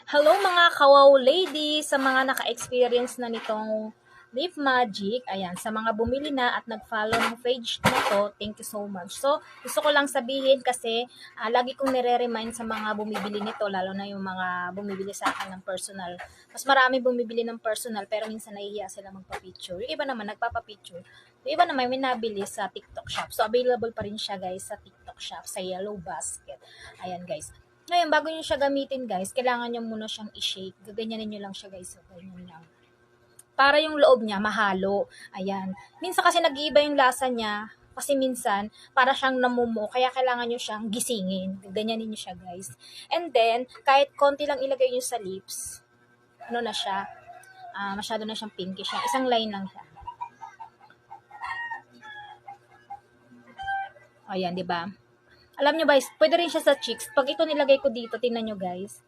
Hello mga kawaw ladies, sa mga naka-experience na nitong Leaf Magic, ayan, sa mga bumili na at nag-follow ng page na to, thank you so much. So, gusto ko lang sabihin kasi lagi kong nire-remind sa mga bumibili nito, lalo na yung mga bumibili sa akin ng personal. Mas marami bumibili ng personal pero minsan nahihiya sila magpa-picture. Yung iba naman nagpapa-picture. Yung iba naman may nabili sa TikTok shop. So, available pa rin siya guys sa TikTok shop, sa Yellow Basket. Ayan guys. Ngayon, bago nyo siya gamitin guys, kailangan nyo muna siyang i-shake. Gaganyanin nyo lang siya guys. So, ganyan lang. Para yung loob niya mahalo. Ayan. Minsan kasi nag-iiba yung lasa niya. Kasi minsan, para siyang namumuo. Kaya kailangan nyo siyang gisingin. Ganyanin nyo siya guys. And then, kahit konti lang ilagay nyo sa lips, ano na siya, masyado na siyang pinkish siya. Isang line lang siya. Ayan, di ba? Alam nyo guys, pwede rin siya sa cheeks. Pag ito nilagay ko dito, tingnan nyo guys.